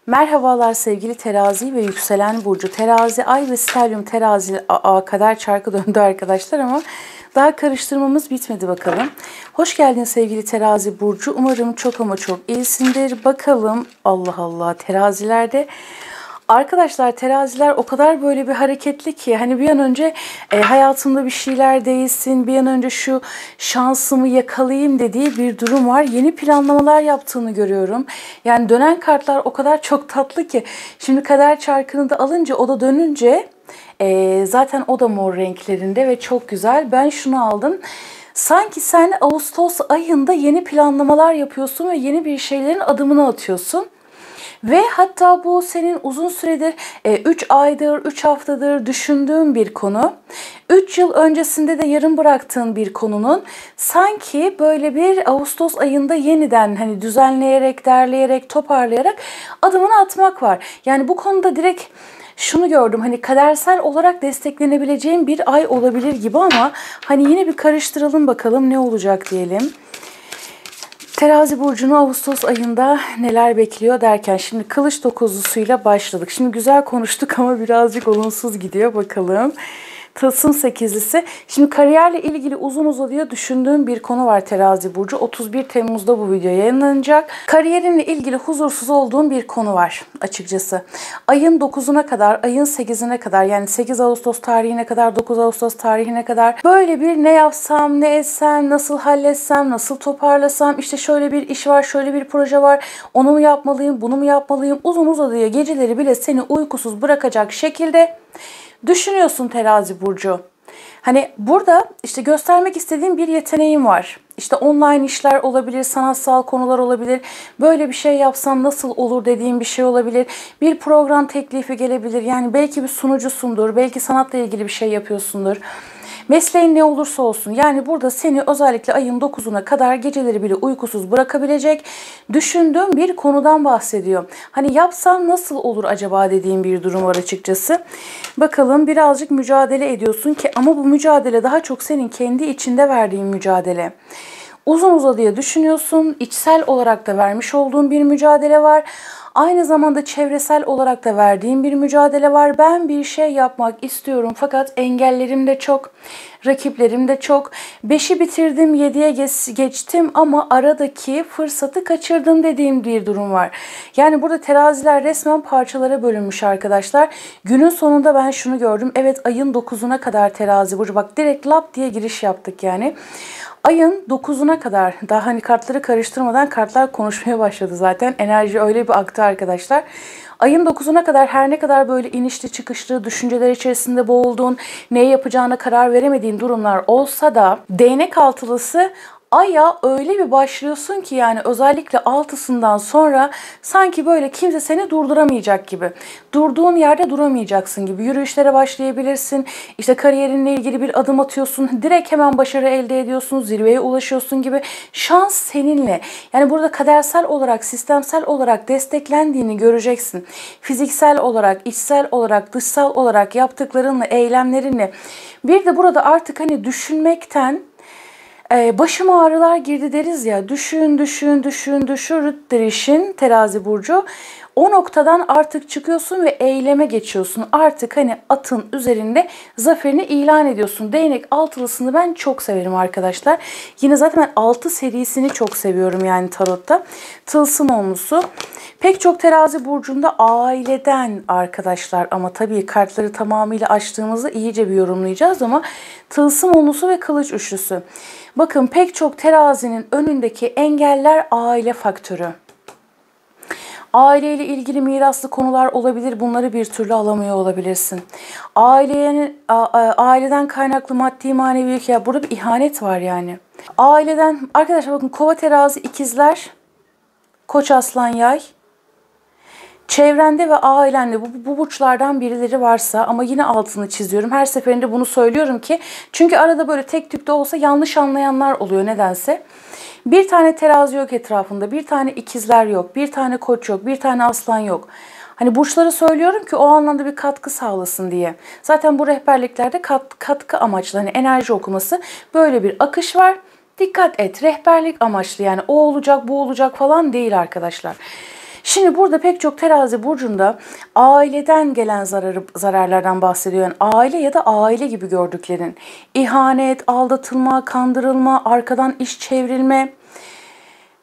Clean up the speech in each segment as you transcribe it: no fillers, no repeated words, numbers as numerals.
Merhabalar sevgili terazi ve yükselen burcu. Terazi, ay ve stelyum terazi kader çarkı döndü arkadaşlar ama daha karıştırmamız bitmedi bakalım. Hoş geldin sevgili terazi burcu. Umarım çok ama çok iyisindir. Bakalım Allah Allah terazilerde. Arkadaşlar teraziler o kadar böyle bir hareketli ki hani bir an önce hayatımda bir şeyler değişsin, bir an önce şu şansımı yakalayayım dediği bir durum var. Yeni planlamalar yaptığını görüyorum. Yani dönen kartlar o kadar çok tatlı ki şimdi kader çarkını da alınca o da dönünce zaten o da mor renklerinde ve çok güzel. Ben şunu aldım. Sanki sen Ağustos ayında yeni planlamalar yapıyorsun ve yeni bir şeylerin adımını atıyorsun. Ve hatta bu senin uzun süredir 3 aydır, 3 haftadır düşündüğün bir konu. 3 yıl öncesinde de yarım bıraktığın bir konunun sanki böyle bir Ağustos ayında yeniden hani düzenleyerek, derleyerek, toparlayarak adımını atmak var. Yani bu konuda direkt şunu gördüm, hani kadersel olarak desteklenebileceğim bir ay olabilir gibi ama hani yine bir karıştıralım bakalım ne olacak diyelim. Terazi burcunu Ağustos ayında neler bekliyor derken şimdi kılıç dokuzlusuyla başladık. Şimdi güzel konuştuk ama birazcık olumsuz gidiyor bakalım. Tılsım sekizlisi. Şimdi kariyerle ilgili uzun uzadıya düşündüğüm bir konu var terazi burcu. 31 Temmuz'da bu video yayınlanacak. Kariyerinle ilgili huzursuz olduğum bir konu var açıkçası. Ayın 9'una kadar, ayın 8'ine kadar yani 8 Ağustos tarihine kadar, 9 Ağustos tarihine kadar böyle bir ne yapsam, ne etsem, nasıl halletsem, nasıl toparlasam, işte şöyle bir iş var, şöyle bir proje var, onu mu yapmalıyım, bunu mu yapmalıyım, uzun uzadıya geceleri bile seni uykusuz bırakacak şekilde düşünüyorsun terazi burcu. Hani burada işte göstermek istediğim bir yeteneğim var. İşte online işler olabilir, sanatsal konular olabilir. Böyle bir şey yapsam nasıl olur dediğim bir şey olabilir. Bir program teklifi gelebilir. Yani belki bir sunucusundur, belki sanatla ilgili bir şey yapıyorsundur. Mesleğin ne olursa olsun yani burada seni özellikle ayın 9'una kadar geceleri bile uykusuz bırakabilecek düşündüğüm bir konudan bahsediyor. Hani yapsam nasıl olur acaba dediğim bir durum var açıkçası. Bakalım birazcık mücadele ediyorsun ki ama bu mücadele daha çok senin kendi içinde verdiğin mücadele. Uzun uzadıya düşünüyorsun, içsel olarak da vermiş olduğun bir mücadele var. Aynı zamanda çevresel olarak da verdiğim bir mücadele var. Ben bir şey yapmak istiyorum fakat engellerim de çok, rakiplerim de çok. 5'i bitirdim, 7'ye geçtim ama aradaki fırsatı kaçırdım dediğim bir durum var. Yani burada teraziler resmen parçalara bölünmüş arkadaşlar. Günün sonunda ben şunu gördüm. Evet ayın 9'una kadar terazi burcu. Bak direkt lap diye giriş yaptık yani. Ayın 9'una kadar daha hani kartları karıştırmadan kartlar konuşmaya başladı zaten. Enerji öyle bir aktı arkadaşlar. Ayın 9'una kadar her ne kadar böyle inişli çıkışlı düşünceler içerisinde boğulduğun, ne yapacağına karar veremediğin durumlar olsa da değnek altılısı Ay'a öyle bir başlıyorsun ki yani özellikle 6'sından sonra sanki böyle kimse seni durduramayacak gibi. Durduğun yerde duramayacaksın gibi. Yürüyüşlere başlayabilirsin. İşte kariyerinle ilgili bir adım atıyorsun. Direkt hemen başarı elde ediyorsun. Zirveye ulaşıyorsun gibi. Şans seninle. Yani burada kadersel olarak, sistemsel olarak desteklendiğini göreceksin. Fiziksel olarak, içsel olarak, dışsal olarak yaptıklarınla, eylemlerinle. Bir de burada artık hani düşünmekten başıma ağrılar girdi deriz ya. Düşün işin terazi burcu. O noktadan artık çıkıyorsun ve eyleme geçiyorsun. Artık hani atın üzerinde zaferini ilan ediyorsun. Değnek altılısını ben çok severim arkadaşlar. Yine zaten ben 6 serisini çok seviyorum yani tarotta. Tılsım onlusu. Pek çok terazi burcunda aileden arkadaşlar ama tabii kartları tamamıyla açtığımızda iyice bir yorumlayacağız ama tılsım onlusu ve kılıç üçlüsü. Bakın pek çok terazinin önündeki engeller aile faktörü. Aileyle ilgili miraslı konular olabilir. Bunları bir türlü alamıyor olabilirsin. Aileden kaynaklı maddi manevi ya burada bir ihanet var yani. Aileden arkadaşlar bakın kova terazi ikizler, koç aslan yay. Çevrende ve ailende bu burçlardan birileri varsa ama yine altını çiziyorum. Her seferinde bunu söylüyorum ki çünkü arada böyle tek tük de olsa yanlış anlayanlar oluyor nedense. Bir tane terazi yok etrafında, bir tane ikizler yok, bir tane koç yok, bir tane aslan yok. Hani burçları söylüyorum ki o anlamda bir katkı sağlasın diye. Zaten bu rehberliklerde katkı amaçlı hani enerji okuması böyle bir akış var. Dikkat et, rehberlik amaçlı yani o olacak bu olacak falan değil arkadaşlar. Şimdi burada pek çok terazi burcunda aileden gelen zararlardan bahsediyor. Yani aile ya da aile gibi gördüklerin. İhanet, aldatılma, kandırılma, arkadan iş çevrilme,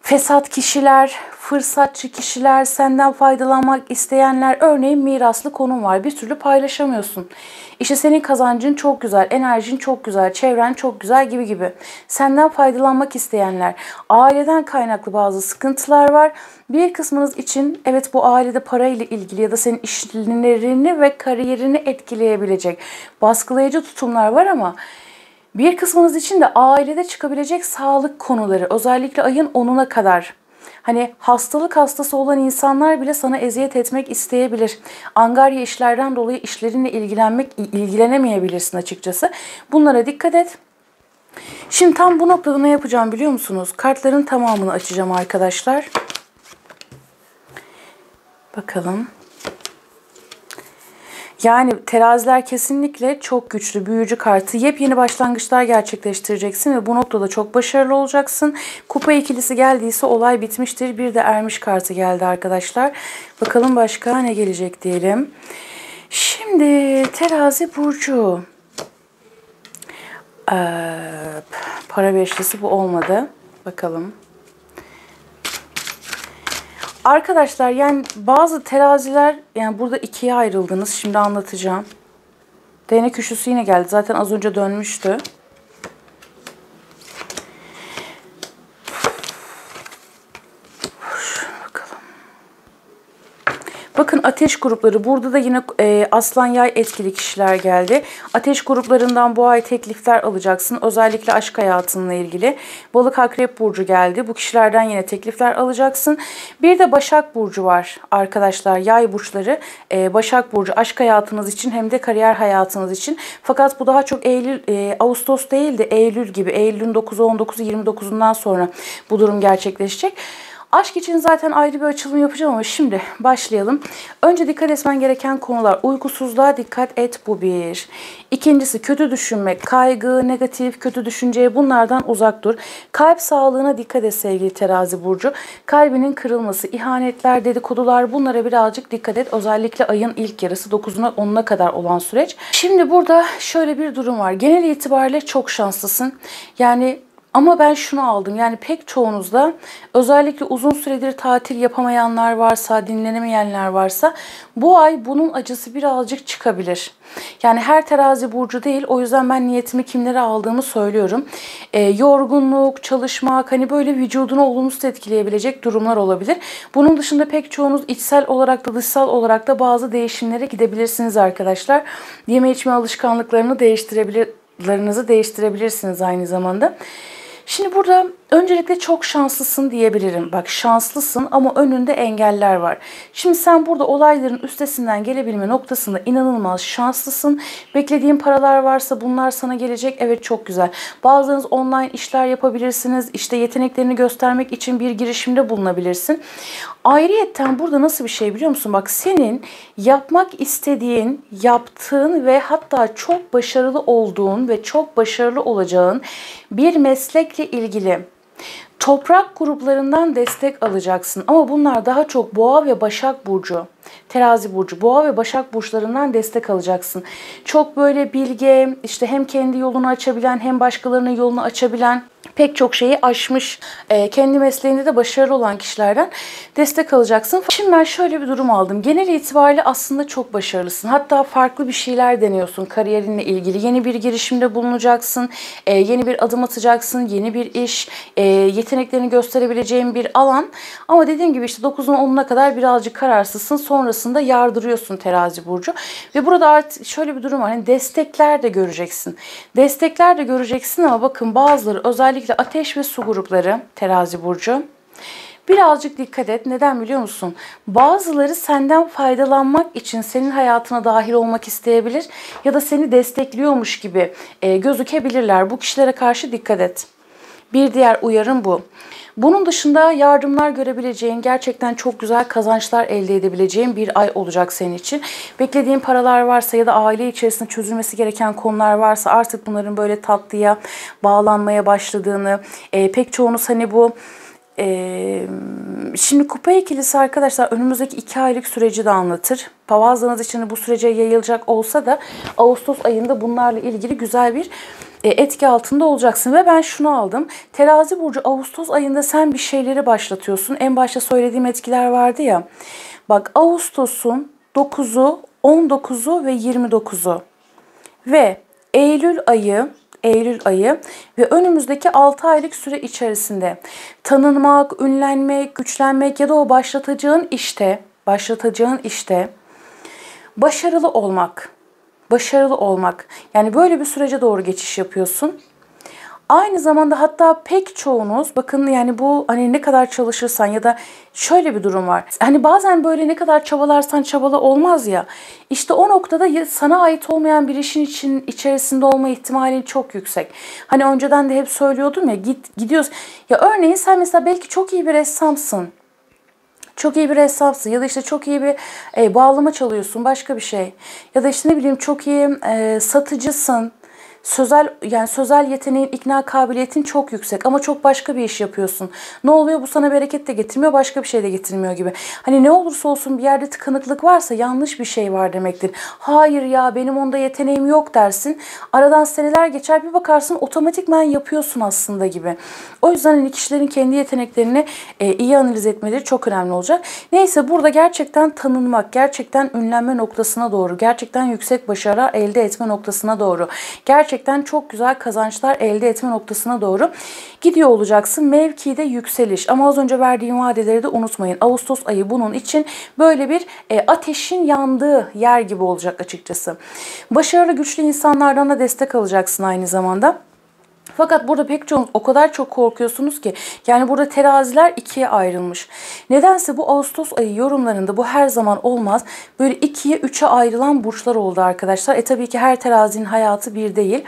fesat kişiler, fırsatçı kişiler, senden faydalanmak isteyenler, örneğin miraslı konum var. Bir türlü paylaşamıyorsun. İşte senin kazancın çok güzel, enerjin çok güzel, çevren çok güzel gibi gibi. Senden faydalanmak isteyenler, aileden kaynaklı bazı sıkıntılar var. Bir kısmınız için evet bu ailede parayla ilgili ya da senin işlerini ve kariyerini etkileyebilecek baskılayıcı tutumlar var ama bir kısmınız için de ailede çıkabilecek sağlık konuları, özellikle ayın 10'una kadar. Hani hastalık hastası olan insanlar bile sana eziyet etmek isteyebilir. Angarya işlerden dolayı işlerinle ilgilenemeyebilirsin açıkçası. Bunlara dikkat et. Şimdi tam bu noktada ne yapacağım biliyor musunuz? Kartların tamamını açacağım arkadaşlar. Bakalım. Yani teraziler kesinlikle çok güçlü, büyücü kartı. Yepyeni başlangıçlar gerçekleştireceksin ve bu noktada çok başarılı olacaksın. Kupa ikilisi geldiyse olay bitmiştir. Bir de ermiş kartı geldi arkadaşlar. Bakalım başka ne gelecek diyelim. Şimdi terazi burcu. Para beşlisi bu olmadı. Bakalım. Arkadaşlar yani bazı teraziler, yani burada ikiye ayrıldınız. Şimdi anlatacağım. Değnek üçlüsü yine geldi. Zaten az önce dönmüştü. Bakın ateş grupları. Burada da yine aslan yay etkili kişiler geldi. Ateş gruplarından bu ay teklifler alacaksın. Özellikle aşk hayatınla ilgili. Balık akrep burcu geldi. Bu kişilerden yine teklifler alacaksın. Bir de Başak burcu var arkadaşlar. Yay burçları. Başak burcu aşk hayatınız için hem de kariyer hayatınız için. Fakat bu daha çok Ağustos değil de Eylül gibi. Eylül'ün 9'u, 19'u, 29'undan sonra bu durum gerçekleşecek. Aşk için zaten ayrı bir açılım yapacağım ama şimdi başlayalım. Önce dikkat etmen gereken konular. Uykusuzluğa dikkat et, bu bir. İkincisi kötü düşünmek, kaygı, negatif, kötü düşünceye, bunlardan uzak dur. Kalp sağlığına dikkat et sevgili terazi burcu. Kalbinin kırılması, ihanetler, dedikodular, bunlara birazcık dikkat et. Özellikle ayın ilk yarısı 9'una 10'una kadar olan süreç. Şimdi burada şöyle bir durum var. Genel itibariyle çok şanslısın. Yani ama ben şunu aldım, yani pek çoğunuzda özellikle uzun süredir tatil yapamayanlar varsa, dinlenemeyenler varsa bu ay bunun acısı birazcık çıkabilir. Yani her terazi burcu değil, o yüzden ben niyetimi kimlere aldığımı söylüyorum. Yorgunluk, çalışmak, hani böyle vücudunu olumsuz etkileyebilecek durumlar olabilir. Bunun dışında pek çoğunuz içsel olarak da dışsal olarak da bazı değişimlere gidebilirsiniz arkadaşlar. Yeme içme alışkanlıklarını değiştirebilirsiniz aynı zamanda. Şimdi burada öncelikle çok şanslısın diyebilirim. Bak, şanslısın ama önünde engeller var. Şimdi sen burada olayların üstesinden gelebilme noktasında inanılmaz şanslısın. Beklediğin paralar varsa bunlar sana gelecek. Evet, çok güzel. Bazılarınız online işler yapabilirsiniz. İşte yeteneklerini göstermek için bir girişimde bulunabilirsin. Ayrıyetten burada nasıl bir şey biliyor musun? Bak, senin yapmak istediğin, yaptığın ve hatta çok başarılı olduğun ve çok başarılı olacağın bir meslekle ilgili toprak gruplarından destek alacaksın. Ama bunlar daha çok Boğa ve Başak Burcu, Terazi Burcu, Boğa ve Başak Burçlarından destek alacaksın. Çok böyle bilge, işte hem kendi yolunu açabilen hem başkalarının yolunu açabilen, pek çok şeyi aşmış, kendi mesleğinde de başarılı olan kişilerden destek alacaksın. Şimdi ben şöyle bir durum aldım. Genel itibariyle aslında çok başarılısın. Hatta farklı bir şeyler deniyorsun kariyerinle ilgili. Yeni bir girişimde bulunacaksın, yeni bir adım atacaksın, yeni bir iş, yeteneklerini gösterebileceğin bir alan. Ama dediğim gibi işte 9'un 10'una kadar birazcık kararsızsın. Sonrasında yardırıyorsun terazi burcu. Ve burada artık şöyle bir durum var. Yani destekler de göreceksin. Destekler de göreceksin ama bakın bazıları, özellikle ateş ve su grupları terazi burcu, birazcık dikkat et. Neden biliyor musun? Bazıları senden faydalanmak için senin hayatına dahil olmak isteyebilir ya da seni destekliyormuş gibi gözükebilirler. Bu kişilere karşı dikkat et. Bir diğer uyarım bu. Bunun dışında yardımlar görebileceğin, gerçekten çok güzel kazançlar elde edebileceğin bir ay olacak senin için. Beklediğin paralar varsa ya da aile içerisinde çözülmesi gereken konular varsa artık bunların böyle tatlıya bağlanmaya başladığını, pek çoğunuz hani bu Şimdi kupa ikilisi arkadaşlar önümüzdeki 2 aylık süreci de anlatır. Bazılarınız için bu sürece yayılacak olsa da Ağustos ayında bunlarla ilgili güzel bir etki altında olacaksın. Ve ben şunu aldım. Terazi burcu Ağustos ayında sen bir şeyleri başlatıyorsun. En başta söylediğim etkiler vardı ya. Bak Ağustos'un 9'u, 19'u ve 29'u ve Eylül ayı ve önümüzdeki 6 aylık süre içerisinde tanınmak, ünlenmek, güçlenmek ya da o başlatacağın işte başarılı olmak. Yani böyle bir sürece doğru geçiş yapıyorsun. Aynı zamanda hatta pek çoğunuz bakın yani bu hani ne kadar çalışırsan ya da şöyle bir durum var. Hani bazen böyle ne kadar çabalarsan çabala olmaz ya. İşte o noktada sana ait olmayan bir işin içerisinde olma ihtimalin çok yüksek. Hani önceden de hep söylüyordum ya gidiyoruz. Ya örneğin sen mesela belki çok iyi bir ressamsın. Çok iyi bir ressamsın ya da işte çok iyi bir bağlama çalıyorsun başka bir şey. Ya da işte ne bileyim çok iyi satıcısın. Sözel yeteneğin, ikna kabiliyetin çok yüksek ama çok başka bir iş yapıyorsun. Ne oluyor? Bu sana bereket de getirmiyor, başka bir şey de getirmiyor gibi. Hani ne olursa olsun bir yerde tıkanıklık varsa yanlış bir şey var demektir. Hayır ya benim onda yeteneğim yok dersin. Aradan seneler geçer bir bakarsın otomatikman yapıyorsun aslında gibi. O yüzden hani kişilerin kendi yeteneklerini iyi analiz etmeleri çok önemli olacak. Neyse burada gerçekten tanınmak, gerçekten ünlenme noktasına doğru, gerçekten yüksek başarılar elde etme noktasına doğru, gerçekten çok güzel kazançlar elde etme noktasına doğru gidiyor olacaksın. Mevkide yükseliş. Ama az önce verdiğim vadeleri de unutmayın. Ağustos ayı bunun için böyle bir ateşin yandığı yer gibi olacak açıkçası. Başarılı, güçlü insanlardan da destek alacaksın aynı zamanda. Fakat burada pek çoğunuz o kadar çok korkuyorsunuz ki yani burada teraziler ikiye ayrılmış. Nedense bu Ağustos ayı yorumlarında bu her zaman olmaz. Böyle 2'ye 3'e ayrılan burçlar oldu arkadaşlar. Tabii ki her terazinin hayatı bir değil.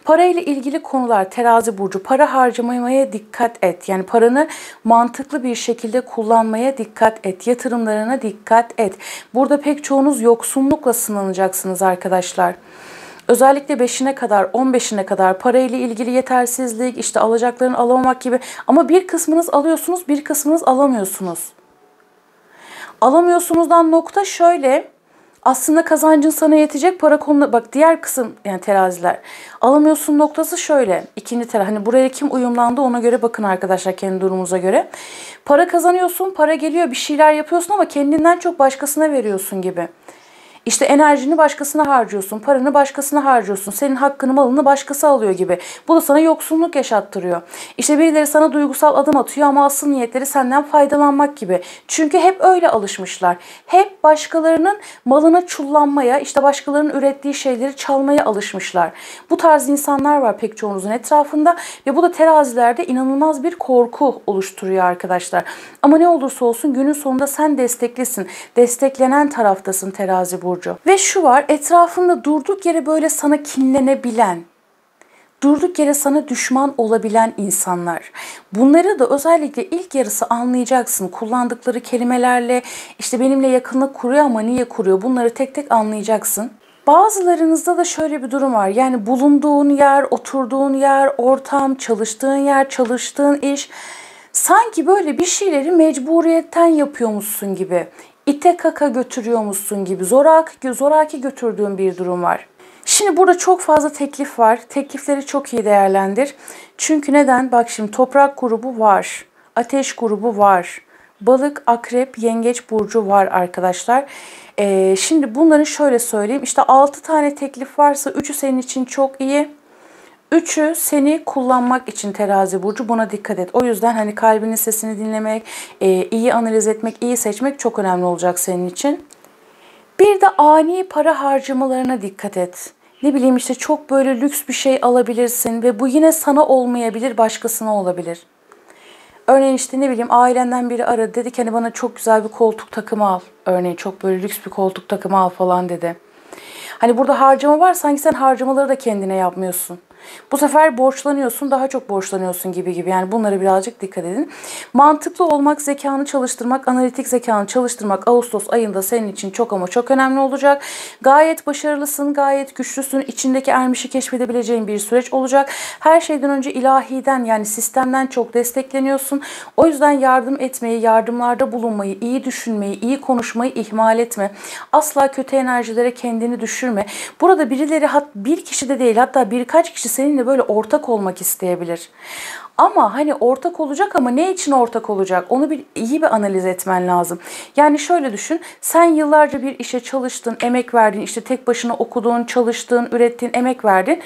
Parayla ilgili konular terazi burcu para harcamaya dikkat et. Yani paranı mantıklı bir şekilde kullanmaya dikkat et. Yatırımlarına dikkat et. Burada pek çoğunuz yoksunlukla sınanacaksınız arkadaşlar. Özellikle 5'ine kadar, 15'ine kadar parayla ilgili yetersizlik, işte alacaklarını alamamak gibi. Ama bir kısmınız alıyorsunuz, bir kısmınız alamıyorsunuz. Alamıyorsunuzdan nokta şöyle. Aslında kazancın sana yetecek para konuda bak diğer kısım yani teraziler. Alamıyorsun noktası şöyle. İkinci terazi hani buraya kim uyumlandı ona göre bakın arkadaşlar kendi durumunuza göre. Para kazanıyorsun, para geliyor bir şeyler yapıyorsun ama kendinden çok başkasına veriyorsun gibi. İşte enerjini başkasına harcıyorsun, paranı başkasına harcıyorsun, senin hakkını malını başkası alıyor gibi. Bu da sana yoksunluk yaşattırıyor. İşte birileri sana duygusal adım atıyor ama asıl niyetleri senden faydalanmak gibi. Çünkü hep öyle alışmışlar. Hep başkalarının malına çullanmaya, işte başkalarının ürettiği şeyleri çalmaya alışmışlar. Bu tarz insanlar var pek çoğunuzun etrafında ve bu da terazilerde inanılmaz bir korku oluşturuyor arkadaşlar. Ama ne olursa olsun günün sonunda sen desteklisin. Desteklenen taraftasın terazi burcu. Ve şu var etrafında durduk yere böyle sana kinlenebilen, durduk yere sana düşman olabilen insanlar. Bunları da özellikle ilk yarısı anlayacaksın. Kullandıkları kelimelerle işte benimle yakınlık kuruyor ama niye kuruyor bunları tek tek anlayacaksın. Bazılarınızda da şöyle bir durum var. Yani bulunduğun yer, oturduğun yer, ortam, çalıştığın yer, çalıştığın iş sanki böyle bir şeyleri mecburiyetten yapıyormuşsun gibi. İte kaka götürüyormuşsun gibi zoraki götürdüğün bir durum var. Şimdi burada çok fazla teklif var. Teklifleri çok iyi değerlendir. Çünkü neden? Bak şimdi toprak grubu var. Ateş grubu var. Balık, akrep, yengeç burcu var arkadaşlar. Şimdi bunları şöyle söyleyeyim. İşte 6 tane teklif varsa 3'ü senin için çok iyi. 3'ü seni kullanmak için terazi burcu buna dikkat et. O yüzden hani kalbinin sesini dinlemek, iyi analiz etmek, iyi seçmek çok önemli olacak senin için. Bir de ani para harcamalarına dikkat et. Ne bileyim işte çok böyle lüks bir şey alabilirsin ve bu yine sana olmayabilir, başkasına olabilir. Örneğin işte ne bileyim ailenden biri aradı dedi ki hani bana çok güzel bir koltuk takımı al. Örneğin çok böyle lüks bir koltuk takımı al falan dedi. Hani burada harcama var sanki sen harcamaları da kendine yapmıyorsun. Bu sefer borçlanıyorsun, daha çok borçlanıyorsun gibi. Yani bunlara birazcık dikkat edin. Mantıklı olmak, zekanı çalıştırmak, analitik zekanı çalıştırmak Ağustos ayında senin için çok ama çok önemli olacak. Gayet başarılısın, gayet güçlüsün. İçindeki ermişi keşfedebileceğin bir süreç olacak. Her şeyden önce ilahiden yani sistemden çok destekleniyorsun. O yüzden yardım etmeyi, yardımlarda bulunmayı, iyi düşünmeyi, iyi konuşmayı ihmal etme. Asla kötü enerjilere kendini düşürme. Burada birileri, bir kişi de değil, hatta birkaç kişi seninle böyle ortak olmak isteyebilir. Ama hani ortak olacak ama ne için ortak olacak? Onu iyi bir analiz etmen lazım. Yani şöyle düşün. Sen yıllarca bir işe çalıştın, emek verdin, işte tek başına okudun, çalıştın, ürettin, emek verdin.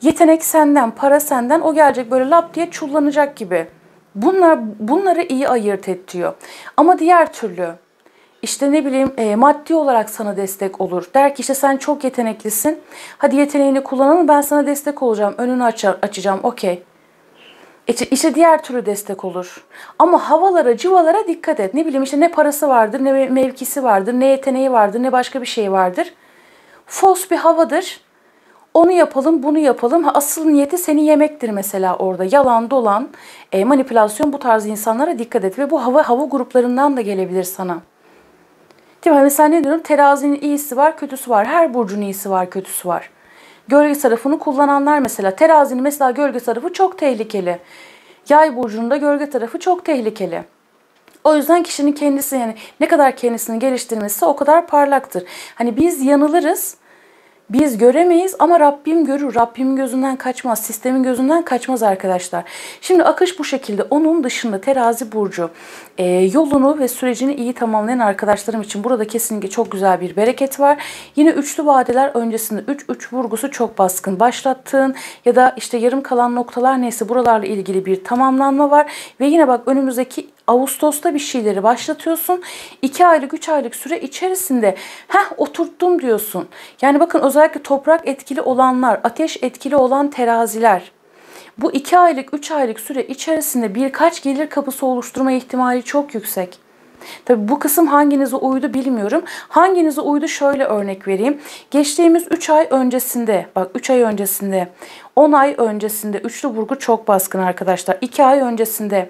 Yetenek senden, para senden, o gelecek böyle lap diye çullanacak gibi. Bunları iyi ayırt et diyor. Ama diğer türlü işte ne bileyim maddi olarak sana destek olur. Der ki işte sen çok yeteneklisin. Hadi yeteneğini kullanalım, ben sana destek olacağım. Önünü açacağım, okey. İşte diğer türlü destek olur. Ama havalara, civalara dikkat et. Ne bileyim işte ne parası vardır, ne mevkisi vardır, ne yeteneği vardır, ne başka bir şey vardır. Fos bir havadır. Onu yapalım, bunu yapalım. Asıl niyeti seni yemektir mesela orada. Yalan, dolan, manipülasyon, bu tarz insanlara dikkat et. Ve bu hava gruplarından da gelebilir sana. Değil mi? Mesela ne diyorum? Terazinin iyisi var, kötüsü var. Her burcun iyisi var, kötüsü var. Gölge tarafını kullananlar mesela. Terazinin mesela gölge tarafı çok tehlikeli. Yay burcunda gölge tarafı çok tehlikeli. O yüzden kişinin kendisi, yani ne kadar kendisini geliştirmesi o kadar parlaktır. Hani biz yanılırız. Biz göremeyiz ama Rabbim görür. Rabbimin gözünden kaçmaz. Sistemin gözünden kaçmaz arkadaşlar. Şimdi akış bu şekilde. Onun dışında terazi burcu yolunu ve sürecini iyi tamamlayan arkadaşlarım için burada kesinlikle çok güzel bir bereket var. Yine üçlü vadeler öncesinde 3 vurgusu çok baskın başlattığın ya da işte yarım kalan noktalar neyse buralarla ilgili bir tamamlanma var. Ve yine bak önümüzdeki Ağustos'ta bir şeyleri başlatıyorsun. 2 aylık 3 aylık süre içerisinde oturttum diyorsun. Yani bakın özellikle toprak etkili olanlar, ateş etkili olan teraziler. Bu 2 aylık 3 aylık süre içerisinde birkaç gelir kapısı oluşturma ihtimali çok yüksek. Tabii bu kısım hanginize uydu bilmiyorum. Hanginize uydu şöyle örnek vereyim. Geçtiğimiz 3 ay öncesinde, bak 3 ay öncesinde, 10 ay öncesinde üçlü vurgu çok baskın arkadaşlar. 2 ay öncesinde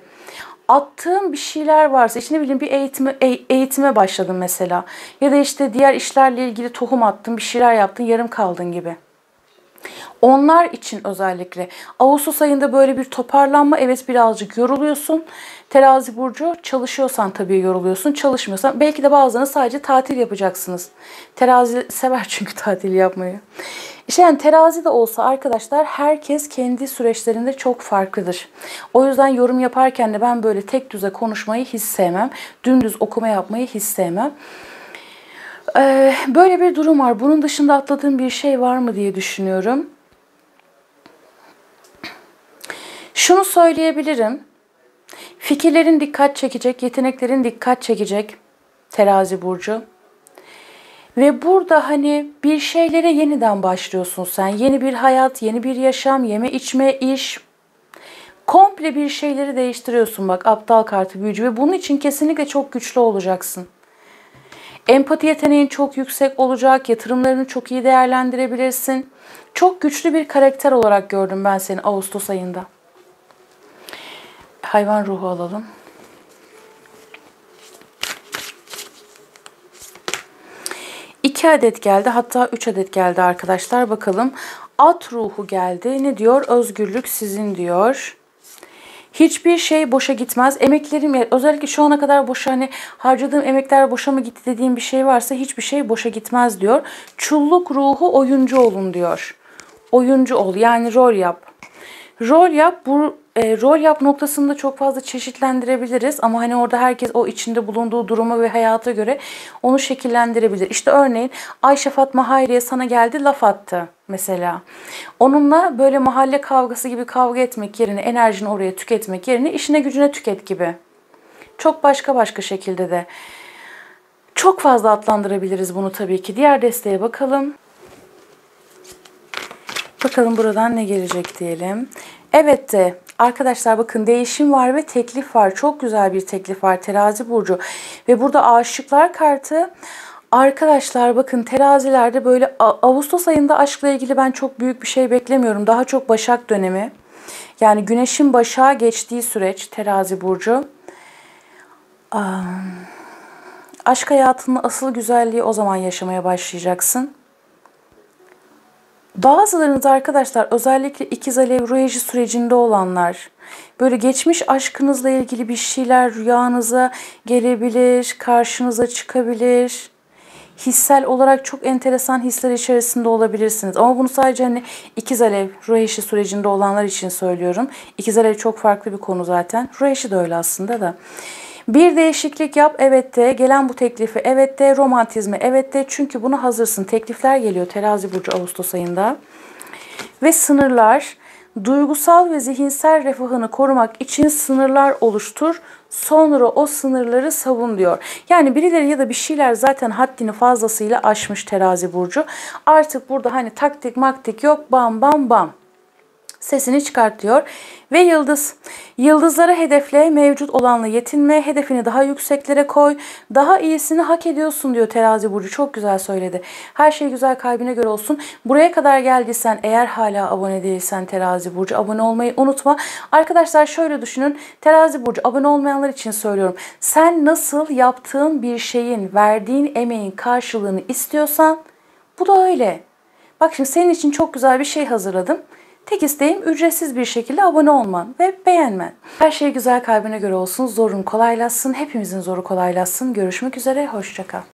attığım bir şeyler varsa, işte ne bileyim bir eğitime başladın mesela. Ya da işte diğer işlerle ilgili tohum attın, bir şeyler yaptın, yarım kaldın gibi. Onlar için özellikle Ağustos ayında böyle bir toparlanma, evet birazcık yoruluyorsun. Terazi burcu, çalışıyorsan tabii yoruluyorsun. Çalışmıyorsan belki de bazılarını sadece tatil yapacaksınız. Terazi sever çünkü tatil yapmayı. İşte yani terazi de olsa arkadaşlar herkes kendi süreçlerinde çok farklıdır. O yüzden yorum yaparken de ben böyle tek düze konuşmayı hiç sevmem. Dümdüz okuma yapmayı hiç sevmem. Böyle bir durum var. Bunun dışında atladığım bir şey var mı diye düşünüyorum. Şunu söyleyebilirim. Fikirlerin dikkat çekecek, yeteneklerin dikkat çekecek terazi burcu. Ve burada hani bir şeylere yeniden başlıyorsun sen. Yeni bir hayat, yeni bir yaşam, yeme içme, iş. Komple bir şeyleri değiştiriyorsun bak, aptal kartı büyücü. Ve bunun için kesinlikle çok güçlü olacaksın. Empati yeteneğin çok yüksek olacak. Yatırımlarını çok iyi değerlendirebilirsin. Çok güçlü bir karakter olarak gördüm ben seni Ağustos ayında. Hayvan ruhu alalım. İki adet geldi, hatta 3 adet geldi arkadaşlar. Bakalım. At ruhu geldi. Ne diyor? Özgürlük sizin diyor. Hiçbir şey boşa gitmez. Emeklerim, özellikle şu ana kadar boşa, hani harcadığım emekler boşa mı gitti dediğim bir şey varsa hiçbir şey boşa gitmez diyor. Çulluk ruhu, oyuncu olun diyor. Oyuncu ol, yani rol yap. Rol yap. Bu rol yap noktasında çok fazla çeşitlendirebiliriz ama hani orada herkes o içinde bulunduğu duruma ve hayata göre onu şekillendirebilir. İşte örneğin Ayşe Fatma Hayriye sana geldi, laf attı mesela. Onunla böyle mahalle kavgası gibi kavga etmek yerine, enerjini oraya tüketmek yerine işine gücüne tüket gibi. Çok başka şekilde de çok fazla adlandırabiliriz bunu tabii ki. Diğer desteğe bakalım. Bakalım buradan ne gelecek diyelim. Evet de arkadaşlar bakın, değişim var ve teklif var. Çok güzel bir teklif var terazi burcu. Ve burada aşıklar kartı. Arkadaşlar bakın terazilerde böyle Ağustos ayında aşkla ilgili ben çok büyük bir şey beklemiyorum. Daha çok Başak dönemi. Yani Güneş'in Başak'a geçtiği süreç terazi burcu. Aşk hayatının asıl güzelliği o zaman yaşamaya başlayacaksın. Bazılarınız arkadaşlar özellikle ikiz alev ruh eşi sürecinde olanlar böyle geçmiş aşkınızla ilgili bir şeyler rüyanıza gelebilir, karşınıza çıkabilir. Hissel olarak çok enteresan hisler içerisinde olabilirsiniz. Ama bunu sadece hani ikiz alev ruh eşi sürecinde olanlar için söylüyorum. İkiz alev çok farklı bir konu zaten. Ruh eşi de öyle aslında da. Bir değişiklik yap, evet de. Gelen bu teklifi, evet de. Romantizmi, evet de. Çünkü buna hazırsın. Teklifler geliyor Terazi burcu Ağustos ayında. Ve sınırlar, duygusal ve zihinsel refahını korumak için sınırlar oluştur. Sonra o sınırları savun diyor. Yani birileri ya da bir şeyler zaten haddini fazlasıyla aşmış Terazi burcu. Artık burada hani taktik maktik yok, bam bam bam. Sesini çıkart diyor. Ve yıldız. Yıldızlara hedefle, mevcut olanla yetinme, hedefini daha yükseklere koy, daha iyisini hak ediyorsun diyor Terazi burcu. Çok güzel söyledi. Her şey güzel, kalbine göre olsun. Buraya kadar geldiysen, eğer hala abone değilsen Terazi burcu, abone olmayı unutma. Arkadaşlar şöyle düşünün. Terazi burcu abone olmayanlar için söylüyorum. Sen nasıl yaptığın bir şeyin, verdiğin emeğin karşılığını istiyorsan bu da öyle. Bak şimdi senin için çok güzel bir şey hazırladım. Tek isteğim ücretsiz bir şekilde abone olman ve beğenmen. Her şey güzel, kalbine göre olsun. Zorun kolaylaşsın. Hepimizin zoru kolaylaşsın. Görüşmek üzere. Hoşça kal.